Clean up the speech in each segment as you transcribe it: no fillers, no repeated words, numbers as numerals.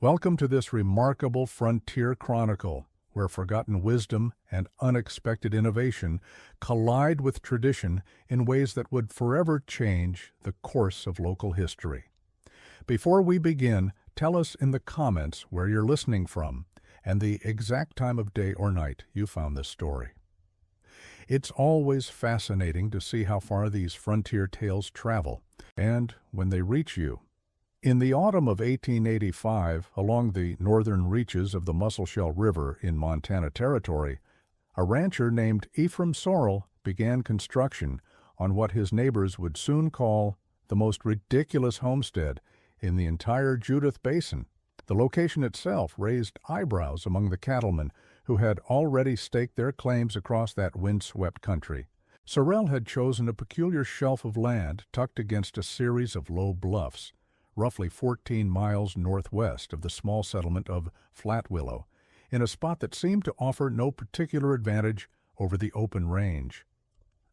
Welcome to this remarkable frontier chronicle, where forgotten wisdom and unexpected innovation collide with tradition in ways that would forever change the course of local history. Before we begin, tell us in the comments where you're listening from and the exact time of day or night you found this story. It's always fascinating to see how far these frontier tales travel, and when they reach you. In the autumn of 1885, along the northern reaches of the Musselshell River in Montana Territory, a rancher named Ephraim Sorrel began construction on what his neighbors would soon call the most ridiculous homestead in the entire Judith Basin. The location itself raised eyebrows among the cattlemen who had already staked their claims across that windswept country. Sorrel had chosen a peculiar shelf of land tucked against a series of low bluffs, roughly 14 miles northwest of the small settlement of Flat Willow, in a spot that seemed to offer no particular advantage over the open range.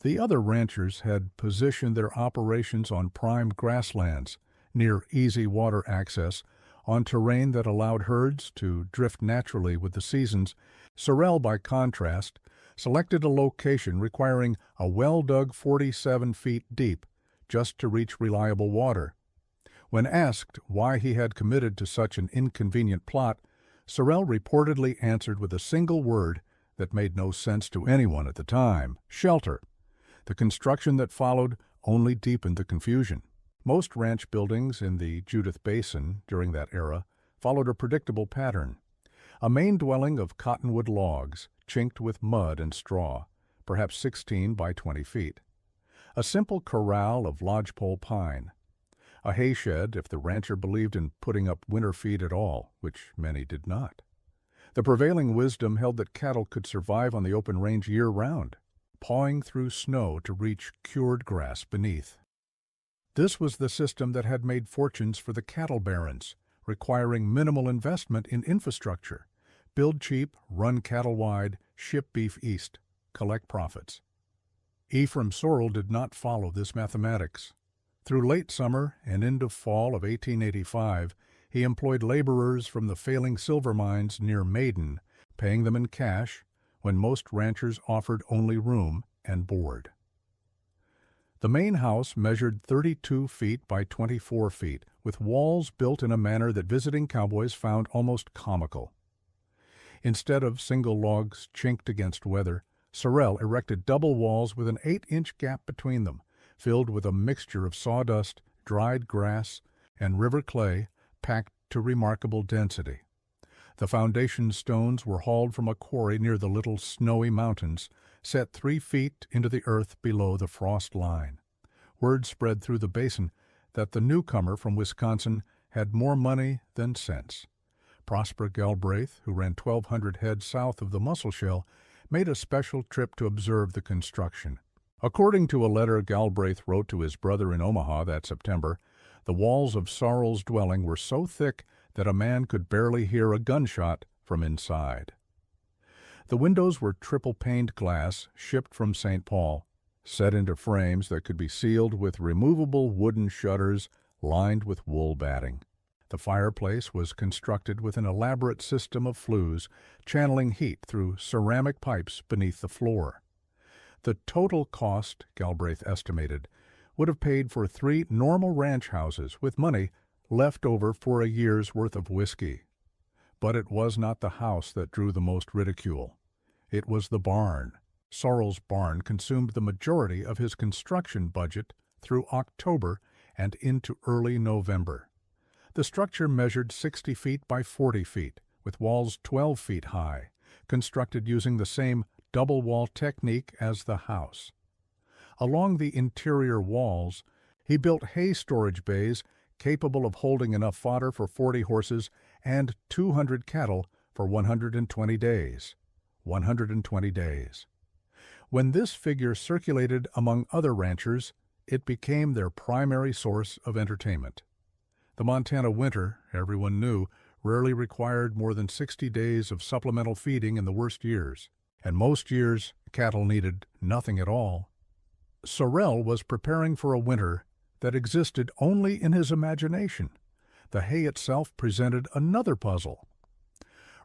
The other ranchers had positioned their operations on prime grasslands, near easy water access, on terrain that allowed herds to drift naturally with the seasons. Sorrel, by contrast, selected a location requiring a well dug 47 feet deep just to reach reliable water. When asked why he had committed to such an inconvenient plot, Sorrel reportedly answered with a single word that made no sense to anyone at the time: shelter. The construction that followed only deepened the confusion. Most ranch buildings in the Judith Basin during that era followed a predictable pattern. A main dwelling of cottonwood logs, chinked with mud and straw, perhaps 16 by 20 feet. A simple corral of lodgepole pine. A hay shed if the rancher believed in putting up winter feed at all, which many did not. The prevailing wisdom held that cattle could survive on the open range year-round, pawing through snow to reach cured grass beneath. This was the system that had made fortunes for the cattle barons, requiring minimal investment in infrastructure. Build cheap, run cattle wide, ship beef east, collect profits. Ephraim Sorrel did not follow this mathematics. Through late summer and into fall of 1885, he employed laborers from the failing silver mines near Maiden, paying them in cash when most ranchers offered only room and board. The main house measured 32 feet by 24 feet, with walls built in a manner that visiting cowboys found almost comical. Instead of single logs chinked against weather, Sorrel erected double walls with an 8-inch gap between them, filled with a mixture of sawdust, dried grass, and river clay packed to remarkable density. The foundation stones were hauled from a quarry near the Little Snowy Mountains, set 3 feet into the earth below the frost line. Word spread through the basin that the newcomer from Wisconsin had more money than sense. Prosper Galbraith, who ran 1,200 head south of the Musselshell, made a special trip to observe the construction. According to a letter Galbraith wrote to his brother in Omaha that September, the walls of Sorrel's dwelling were so thick that a man could barely hear a gunshot from inside. The windows were triple-paned glass shipped from St. Paul, set into frames that could be sealed with removable wooden shutters lined with wool batting. The fireplace was constructed with an elaborate system of flues, channeling heat through ceramic pipes beneath the floor. The total cost, Galbraith estimated, would have paid for 3 normal ranch houses with money left over for a year's worth of whiskey. But it was not the house that drew the most ridicule. It was the barn. Sorrel's barn consumed the majority of his construction budget through October and into early November. The structure measured 60 feet by 40 feet, with walls 12 feet high, constructed using the same double-wall technique as the house. Along the interior walls, he built hay storage bays capable of holding enough fodder for 40 horses and 200 cattle for 120 days. 120 days. When this figure circulated among other ranchers, it became their primary source of entertainment. The Montana winter, everyone knew, rarely required more than 60 days of supplemental feeding in the worst years, and most years cattle needed nothing at all. Sorrel was preparing for a winter that existed only in his imagination. the hay itself presented another puzzle.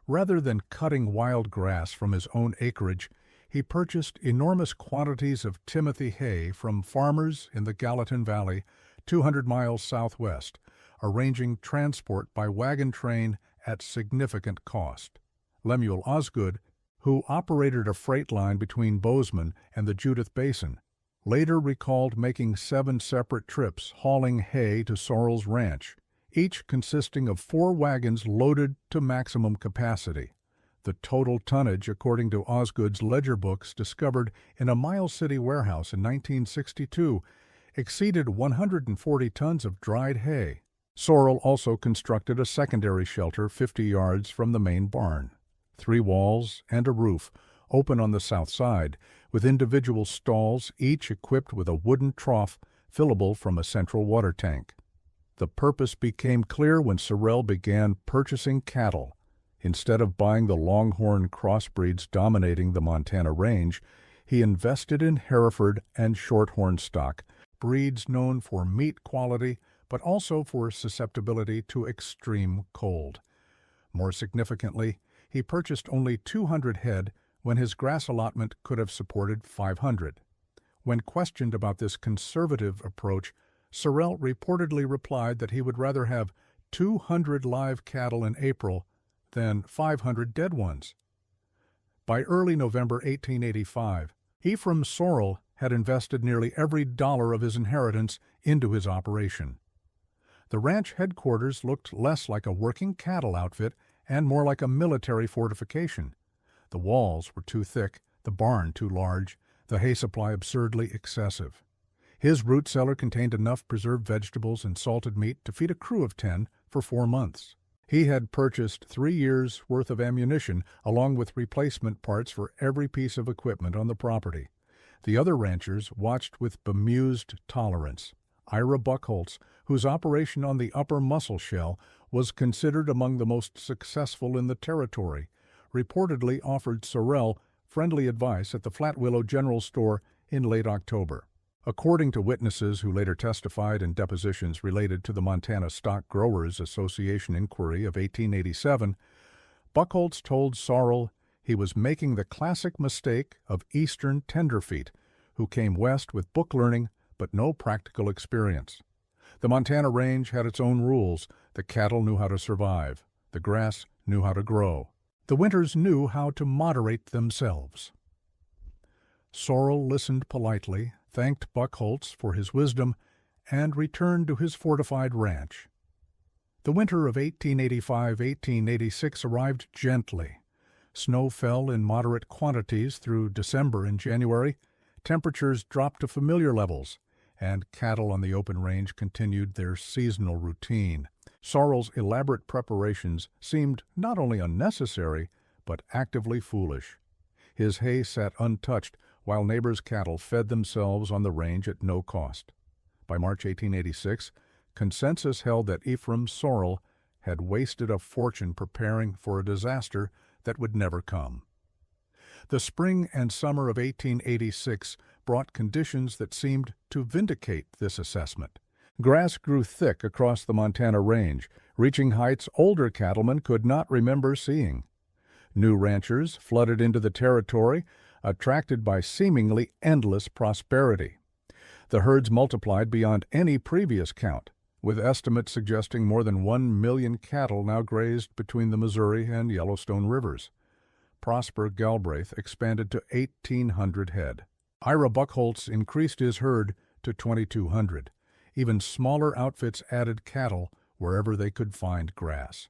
Rather than cutting wild grass from his own acreage, he purchased enormous quantities of Timothy hay from farmers in the Gallatin Valley, 200 miles southwest, arranging transport by wagon train at significant cost. Lemuel Osgood, who operated a freight line between Bozeman and the Judith Basin, later recalled making 7 separate trips hauling hay to Sorrel's ranch, each consisting of 4 wagons loaded to maximum capacity. The total tonnage, according to Osgood's ledger books discovered in a Miles City warehouse in 1962, exceeded 140 tons of dried hay. Sorrel also constructed a secondary shelter 50 yards from the main barn. 3 walls and a roof, open on the south side, with individual stalls, each equipped with a wooden trough fillable from a central water tank. The purpose became clear when Sorrel began purchasing cattle. Instead of buying the Longhorn crossbreeds dominating the Montana range, he invested in Hereford and Shorthorn stock, breeds known for meat quality but also for susceptibility to extreme cold. More significantly, he purchased only 200 head when his grass allotment could have supported 500. When questioned about this conservative approach, Sorrel reportedly replied that he would rather have 200 live cattle in April than 500 dead ones. By early November 1885, Ephraim Sorrel had invested nearly every dollar of his inheritance into his operation. The ranch headquarters looked less like a working cattle outfit and more like a military fortification. The walls were too thick, the barn too large, the hay supply absurdly excessive. His root cellar contained enough preserved vegetables and salted meat to feed a crew of 10 for 4 months. He had purchased 3 years' worth of ammunition, along with replacement parts for every piece of equipment on the property. The other ranchers watched with bemused tolerance. Ira Buckholtz, whose operation on the Upper Muscle Shell was considered among the most successful in the territory, reportedly offered Sorrel friendly advice at the Flat Willow General Store in late October. According to witnesses who later testified in depositions related to the Montana Stock Growers Association inquiry of 1887, Buckholtz told Sorrel he was making the classic mistake of Eastern tenderfeet, who came west with book learning but no practical experience. The Montana range had its own rules. The cattle knew how to survive. The grass knew how to grow. The winters knew how to moderate themselves. Sorrel listened politely, thanked Buckholtz for his wisdom, and returned to his fortified ranch. The winter of 1885-1886 arrived gently. Snow fell in moderate quantities through December and January. Temperatures dropped to familiar levels, and cattle on the open range continued their seasonal routine. Sorrel's elaborate preparations seemed not only unnecessary, but actively foolish. His hay sat untouched, while neighbors' cattle fed themselves on the range at no cost. By March 1886, consensus held that Ephraim Sorrel had wasted a fortune preparing for a disaster that would never come. The spring and summer of 1886 brought conditions that seemed to vindicate this assessment. Grass grew thick across the Montana range, reaching heights older cattlemen could not remember seeing. New ranchers flooded into the territory, attracted by seemingly endless prosperity. The herds multiplied beyond any previous count, with estimates suggesting more than 1 million cattle now grazed between the Missouri and Yellowstone rivers. Prosper Galbraith expanded to 1,800 head. Ira Buckholtz increased his herd to 2,200. Even smaller outfits added cattle wherever they could find grass.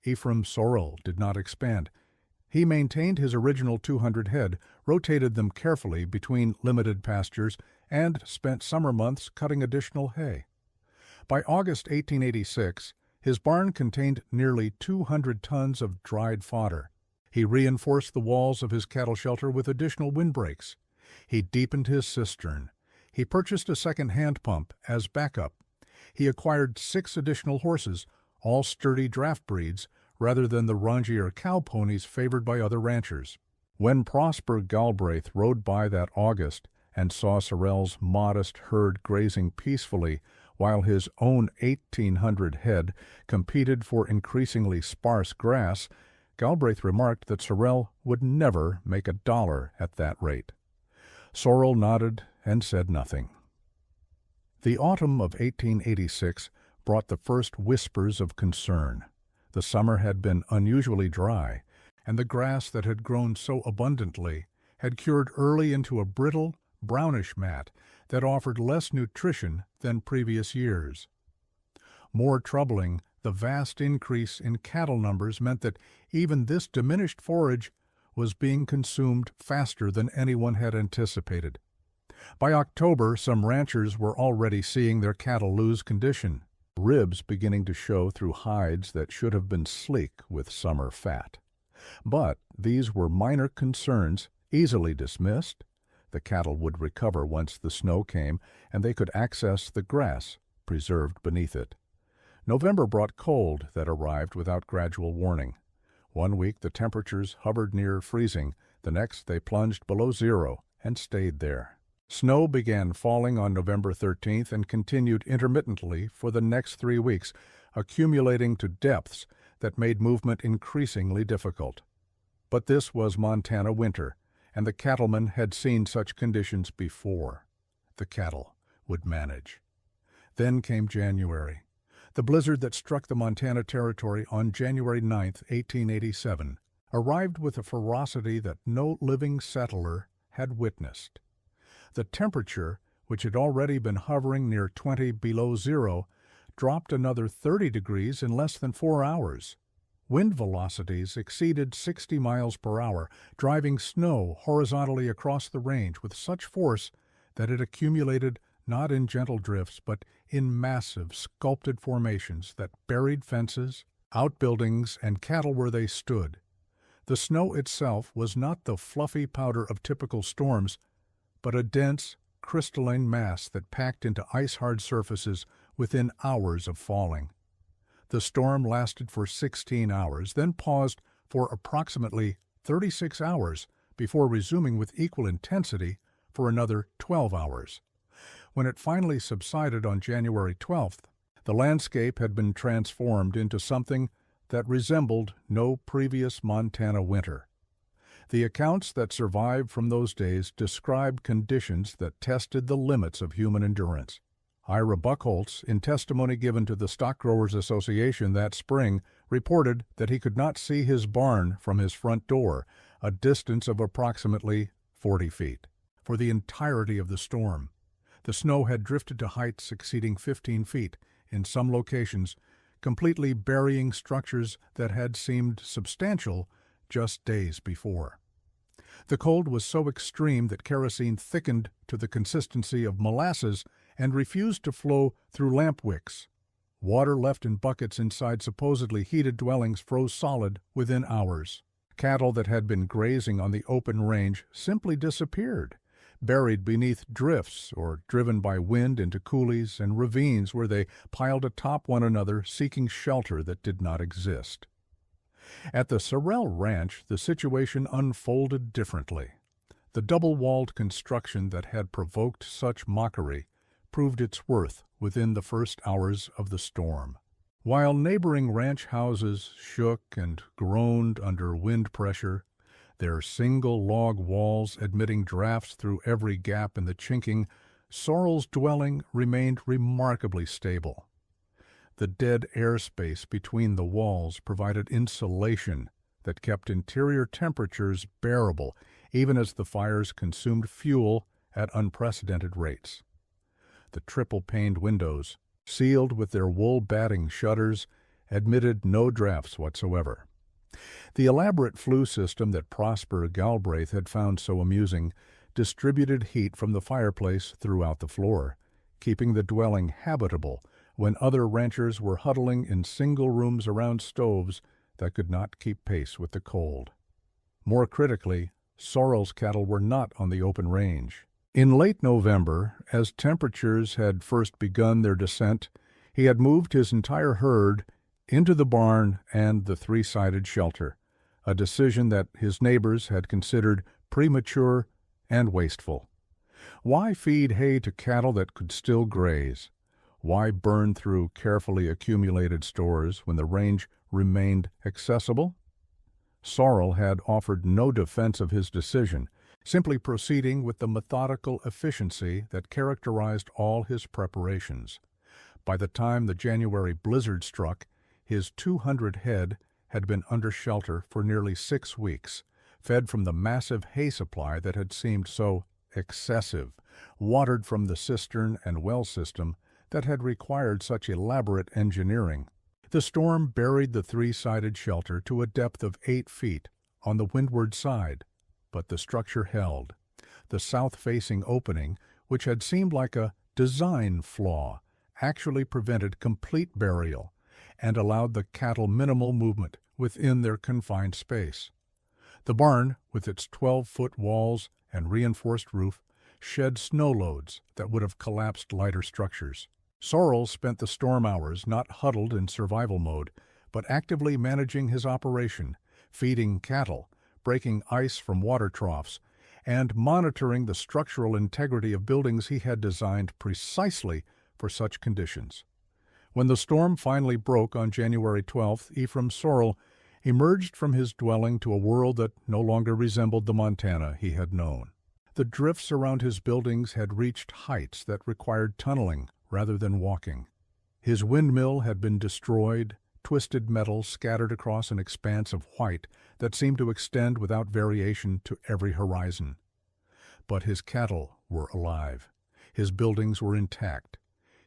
Ephraim Sorrel did not expand. He maintained his original 200 head, rotated them carefully between limited pastures, and spent summer months cutting additional hay. By August 1886, his barn contained nearly 200 tons of dried fodder. He reinforced the walls of his cattle shelter with additional windbreaks. He deepened his cistern. He purchased a second hand pump as backup. He acquired 6 additional horses, all sturdy draft breeds, rather than the raunchier cow ponies favored by other ranchers. When Prosper Galbraith rode by that August and saw Sorrel's modest herd grazing peacefully While his own 1,800 head competed for increasingly sparse grass, Galbraith remarked that Sorrel would never make $1 at that rate. Sorrel nodded and said nothing. The autumn of 1886 brought the first whispers of concern. The summer had been unusually dry, and the grass that had grown so abundantly had cured early into a brittle, brownish mat that offered less nutrition than previous years. More troubling, the vast increase in cattle numbers meant that even this diminished forage was being consumed faster than anyone had anticipated. By October, some ranchers were already seeing their cattle lose condition, ribs beginning to show through hides that should have been sleek with summer fat. But these were minor concerns, easily dismissed. The cattle would recover once the snow came, and they could access the grass preserved beneath it. November brought cold that arrived without gradual warning. One week the temperatures hovered near freezing, the next they plunged below zero and stayed there. Snow began falling on November 13th and continued intermittently for the next 3 weeks, accumulating to depths that made movement increasingly difficult. But this was Montana winter, and the cattlemen had seen such conditions before. The cattle would manage. Then came January. The blizzard that struck the Montana Territory on January 9, 1887, arrived with a ferocity that no living settler had witnessed. The temperature, which had already been hovering near 20 below zero, dropped another 30 degrees in less than 4 hours. Wind velocities exceeded 60 miles per hour, driving snow horizontally across the range with such force that it accumulated not in gentle drifts, but in massive, sculpted formations that buried fences, outbuildings, and cattle where they stood. The snow itself was not the fluffy powder of typical storms, but a dense, crystalline mass that packed into ice-hard surfaces within hours of falling. The storm lasted for 16 hours, then paused for approximately 36 hours before resuming with equal intensity for another 12 hours. When it finally subsided on January 12th, the landscape had been transformed into something that resembled no previous Montana winter. The accounts that survived from those days described conditions that tested the limits of human endurance. Ira Buckholtz, in testimony given to the Stock Growers Association that spring, reported that he could not see his barn from his front door, a distance of approximately 40 feet, for the entirety of the storm. The snow had drifted to heights exceeding 15 feet, in some locations, completely burying structures that had seemed substantial just days before. The cold was so extreme that kerosene thickened to the consistency of molasses and refused to flow through lamp wicks. Water left in buckets inside supposedly heated dwellings froze solid within hours. Cattle that had been grazing on the open range simply disappeared, buried beneath drifts or driven by wind into coulees and ravines where they piled atop one another seeking shelter that did not exist. At the Sorrel Ranch, the situation unfolded differently. The double-walled construction that had provoked such mockery proved its worth within the first hours of the storm. While neighboring ranch houses shook and groaned under wind pressure, their single log walls admitting drafts through every gap in the chinking, Sorrel's dwelling remained remarkably stable. The dead airspace between the walls provided insulation that kept interior temperatures bearable even as the fires consumed fuel at unprecedented rates. The triple-paned windows, sealed with their wool batting shutters, admitted no drafts whatsoever. The elaborate flue system that Prosper Galbraith had found so amusing distributed heat from the fireplace throughout the floor, keeping the dwelling habitable when other ranchers were huddling in single rooms around stoves that could not keep pace with the cold. More critically, Sorrel's cattle were not on the open range. In late November, as temperatures had first begun their descent, he had moved his entire herd into the barn and the three-sided shelter, a decision that his neighbors had considered premature and wasteful. Why feed hay to cattle that could still graze? Why burn through carefully accumulated stores when the range remained accessible? Sorrel had offered no defense of his decision, simply proceeding with the methodical efficiency that characterized all his preparations. By the time the January blizzard struck, his 200 head had been under shelter for nearly 6 weeks, fed from the massive hay supply that had seemed so excessive, watered from the cistern and well system that had required such elaborate engineering. The storm buried the three-sided shelter to a depth of 8 feet on the windward side, but the structure held. The south-facing opening, which had seemed like a design flaw, actually prevented complete burial and allowed the cattle minimal movement within their confined space. The barn, with its 12-foot walls and reinforced roof, shed snow loads that would have collapsed lighter structures. Sorrel spent the storm hours not huddled in survival mode, but actively managing his operation, feeding cattle, breaking ice from water troughs, and monitoring the structural integrity of buildings he had designed precisely for such conditions. When the storm finally broke on January 12th, Ephraim Sorrel emerged from his dwelling to a world that no longer resembled the Montana he had known. The drifts around his buildings had reached heights that required tunneling rather than walking. His windmill had been destroyed, twisted metal scattered across an expanse of white that seemed to extend without variation to every horizon. But his cattle were alive. His buildings were intact.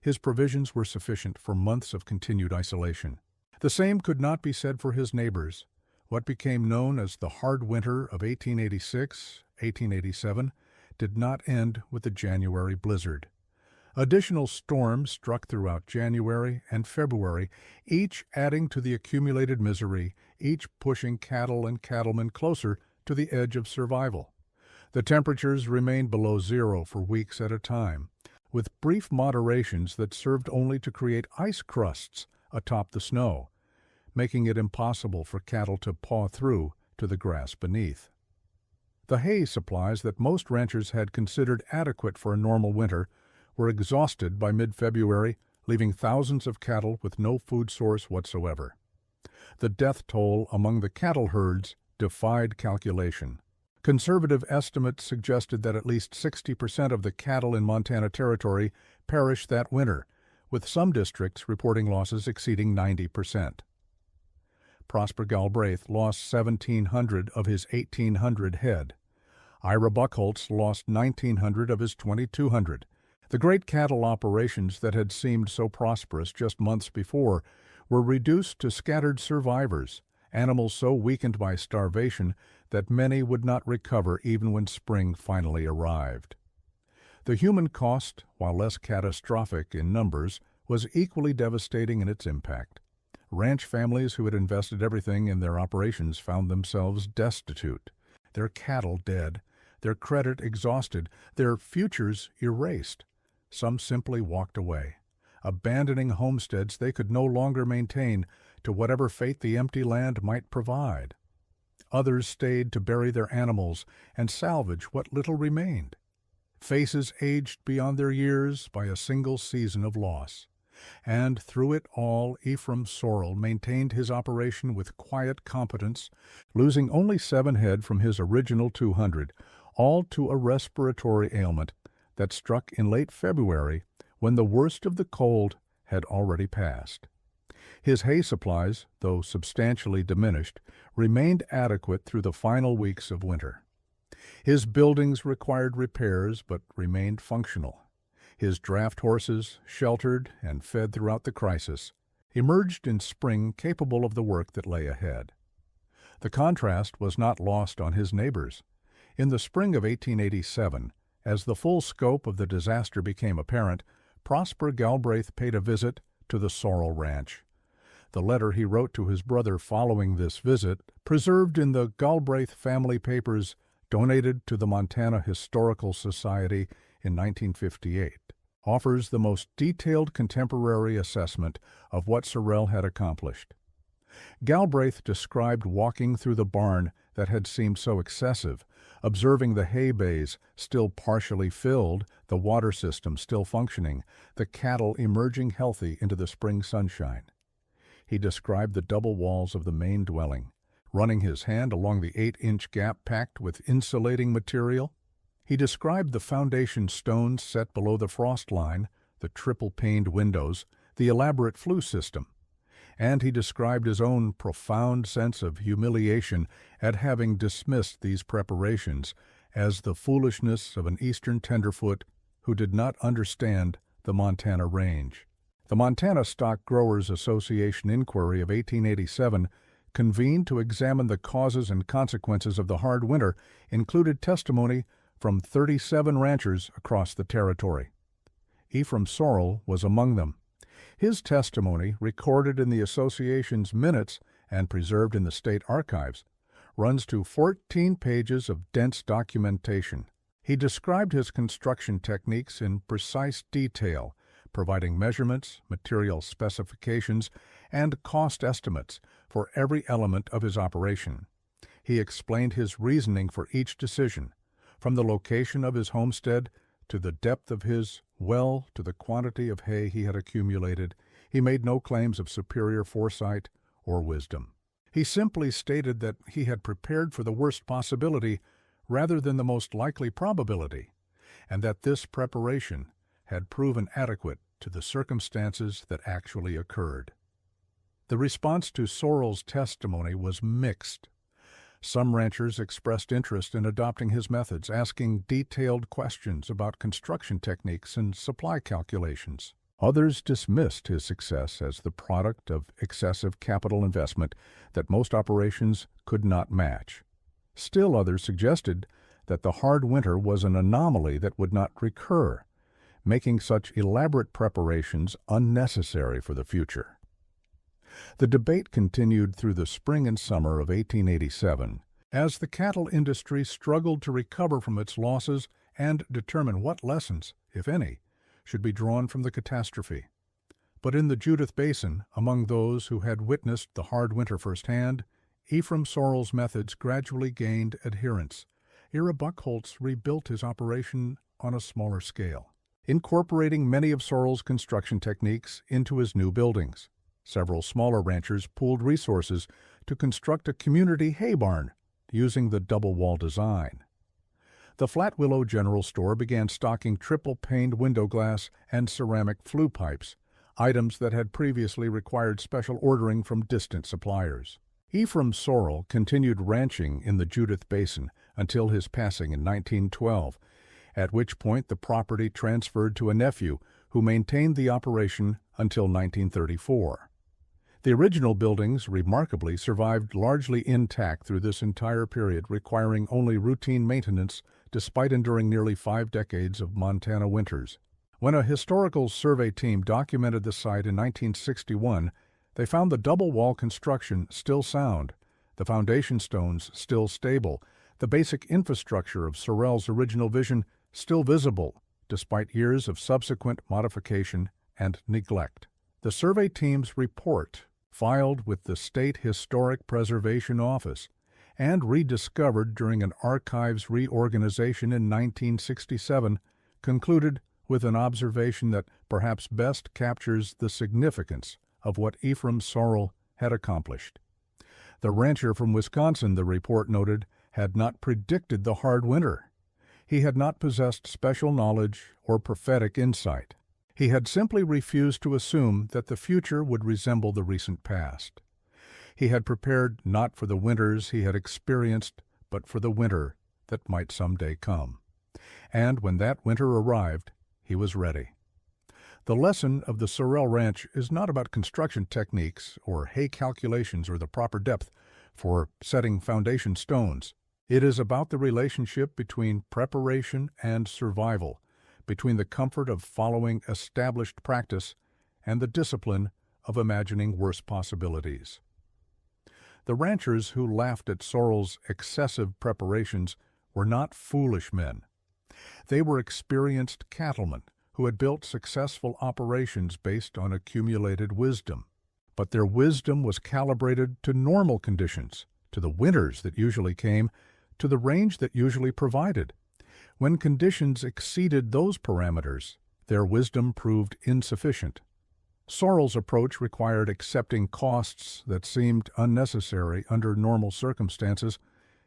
His provisions were sufficient for months of continued isolation. The same could not be said for his neighbors. What became known as the hard winter of 1886-1887 did not end with the January blizzard. Additional storms struck throughout January and February, each adding to the accumulated misery, each pushing cattle and cattlemen closer to the edge of survival. The temperatures remained below zero for weeks at a time, with brief moderations that served only to create ice crusts atop the snow, making it impossible for cattle to paw through to the grass beneath. The hay supplies that most ranchers had considered adequate for a normal winter were exhausted by mid-February, leaving thousands of cattle with no food source whatsoever. The death toll among the cattle herds defied calculation. Conservative estimates suggested that at least 60% of the cattle in Montana Territory perished that winter, with some districts reporting losses exceeding 90%. Prosper Galbraith lost 1,700 of his 1,800 head. Ira Buckholtz lost 1,900 of his 2,200. The great cattle operations that had seemed so prosperous just months before were reduced to scattered survivors, animals so weakened by starvation that many would not recover even when spring finally arrived. The human cost, while less catastrophic in numbers, was equally devastating in its impact. Ranch families who had invested everything in their operations found themselves destitute, their cattle dead, their credit exhausted, their futures erased. Some simply walked away, abandoning homesteads they could no longer maintain to whatever fate the empty land might provide. Others stayed to bury their animals and salvage what little remained. Faces aged beyond their years by a single season of loss. And through it all, Ephraim Sorrel maintained his operation with quiet competence, losing only 7 head from his original 200, all to a respiratory ailment that struck in late February when the worst of the cold had already passed. His hay supplies, though substantially diminished, remained adequate through the final weeks of winter. His buildings required repairs but remained functional. His draft horses, sheltered and fed throughout the crisis, emerged in spring capable of the work that lay ahead. The contrast was not lost on his neighbors. In the spring of 1887, as the full scope of the disaster became apparent, Prosper Galbraith paid a visit to the Sorrel Ranch. The letter he wrote to his brother following this visit, preserved in the Galbraith family papers donated to the Montana Historical Society in 1958, offers the most detailed contemporary assessment of what Sorrel had accomplished. Galbraith described walking through the barn that had seemed so excessive, observing the hay bays still partially filled, the water system still functioning, the cattle emerging healthy into the spring sunshine. He described the double walls of the main dwelling, running his hand along the 8-inch gap packed with insulating material. He described the foundation stones set below the frost line, the triple-paned windows, the elaborate flue system. And he described his own profound sense of humiliation at having dismissed these preparations as the foolishness of an Eastern tenderfoot who did not understand the Montana range. The Montana Stock Growers Association inquiry of 1887, convened to examine the causes and consequences of the hard winter, included testimony from 37 ranchers across the territory. Ephraim Sorrel was among them. His testimony, recorded in the association's minutes and preserved in the state archives, runs to 14 pages of dense documentation. He described his construction techniques in precise detail, providing measurements, material specifications, and cost estimates for every element of his operation. He explained his reasoning for each decision, from the location of his homestead to the depth of his well to the quantity of hay he had accumulated. He made no claims of superior foresight or wisdom. He simply stated that he had prepared for the worst possibility rather than the most likely probability, and that this preparation had proven adequate to the circumstances that actually occurred. The response to Sorrel's testimony was mixed. Some ranchers expressed interest in adopting his methods, asking detailed questions about construction techniques and supply calculations. Others dismissed his success as the product of excessive capital investment that most operations could not match. Still others suggested that the hard winter was an anomaly that would not recur, making such elaborate preparations unnecessary for the future. The debate continued through the spring and summer of 1887 as the cattle industry struggled to recover from its losses and determine what lessons, if any, should be drawn from the catastrophe. But in the Judith Basin, among those who had witnessed the hard winter firsthand, Ephraim Sorrel's methods gradually gained adherence. Ira Buckholtz rebuilt his operation on a smaller scale, incorporating many of Sorrel's construction techniques into his new buildings. Several smaller ranchers pooled resources to construct a community hay barn using the double-wall design. The Flat Willow General Store began stocking triple-paned window glass and ceramic flue pipes, items that had previously required special ordering from distant suppliers. Ephraim Sorrel continued ranching in the Judith Basin until his passing in 1912, at which point the property transferred to a nephew who maintained the operation until 1934. The original buildings, remarkably, survived largely intact through this entire period, requiring only routine maintenance despite enduring nearly 5 decades of Montana winters. When a historical survey team documented the site in 1961, they found the double-wall construction still sound, the foundation stones still stable, the basic infrastructure of Sorrel's original vision still visible, despite years of subsequent modification and neglect. The survey team's report, filed with the State Historic Preservation Office, and rediscovered during an archives reorganization in 1967, concluded with an observation that perhaps best captures the significance of what Ephraim Sorrel had accomplished. The rancher from Wisconsin, the report noted, had not predicted the hard winter. He had not possessed special knowledge or prophetic insight. He had simply refused to assume that the future would resemble the recent past. He had prepared not for the winters he had experienced, but for the winter that might someday come. And when that winter arrived, he was ready. The lesson of the Sorrel Ranch is not about construction techniques or hay calculations or the proper depth for setting foundation stones. It is about the relationship between preparation and survival, between the comfort of following established practice and the discipline of imagining worse possibilities. The ranchers who laughed at Sorrel's excessive preparations were not foolish men. They were experienced cattlemen who had built successful operations based on accumulated wisdom. but their wisdom was calibrated to normal conditions, to the winters that usually came, to the range that usually provided. When conditions exceeded those parameters, their wisdom proved insufficient. Sorrel's approach required accepting costs that seemed unnecessary under normal circumstances.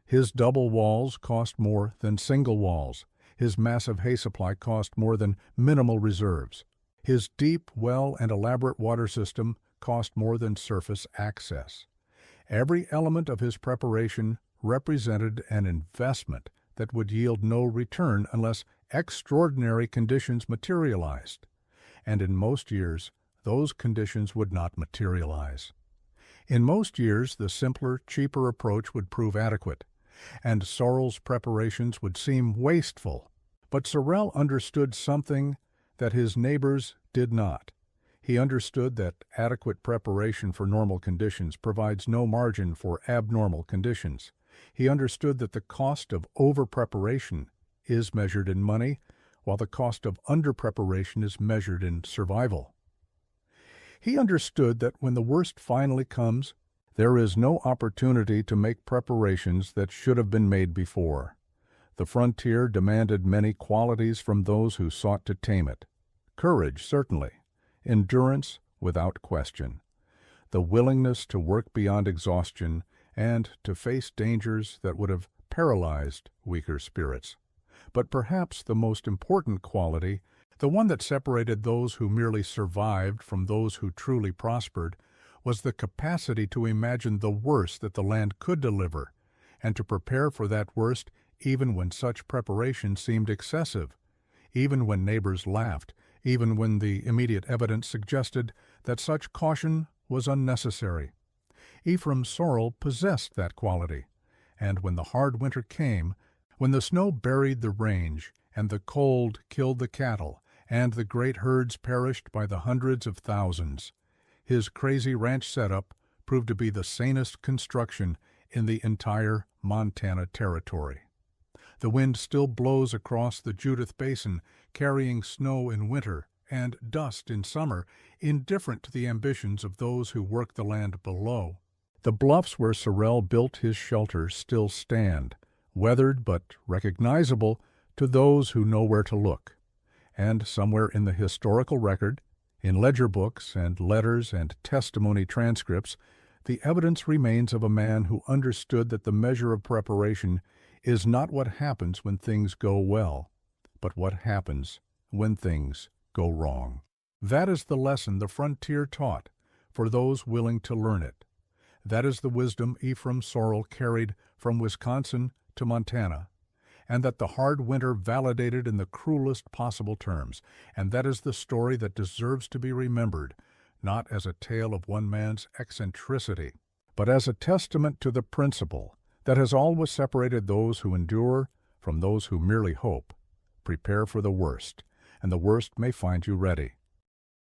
His double walls cost more than single walls. His massive hay supply cost more than minimal reserves. His deep well and elaborate water system cost more than surface access. Every element of his preparation represented an investment that would yield no return unless extraordinary conditions materialized. And in most years, those conditions would not materialize. In most years, the simpler, cheaper approach would prove adequate, and Sorrel's preparations would seem wasteful. But Sorrel understood something that his neighbors did not. He understood that adequate preparation for normal conditions provides no margin for abnormal conditions. He understood that the cost of over-preparation is measured in money, while the cost of under-preparation is measured in survival. He understood that when the worst finally comes, there is no opportunity to make preparations that should have been made before. The frontier demanded many qualities from those who sought to tame it. Courage, certainly. Endurance, without question. The willingness to work beyond exhaustion and to face dangers that would have paralyzed weaker spirits. But perhaps the most important quality, the one that separated those who merely survived from those who truly prospered, was the capacity to imagine the worst that the land could deliver, and to prepare for that worst even when such preparation seemed excessive, even when neighbors laughed, even when the immediate evidence suggested that such caution was unnecessary. Ephraim Sorrel possessed that quality, and when the hard winter came, when the snow buried the range, and the cold killed the cattle, and the great herds perished by the hundreds of thousands, his crazy ranch setup proved to be the sanest construction in the entire Montana Territory. The wind still blows across the Judith Basin, carrying snow in winter and dust in summer, indifferent to the ambitions of those who work the land below. The bluffs where Sorrel built his shelter still stand, weathered but recognizable to those who know where to look. And somewhere in the historical record, in ledger books and letters and testimony transcripts, the evidence remains of a man who understood that the measure of preparation is not what happens when things go well, but what happens when things go wrong. That is the lesson the frontier taught for those willing to learn it. That is the wisdom Ephraim Sorrel carried from Wisconsin to Montana, and that the hard winter validated in the cruelest possible terms. And that is the story that deserves to be remembered, not as a tale of one man's eccentricity, but as a testament to the principle that has always separated those who endure from those who merely hope. Prepare for the worst, and the worst may find you ready.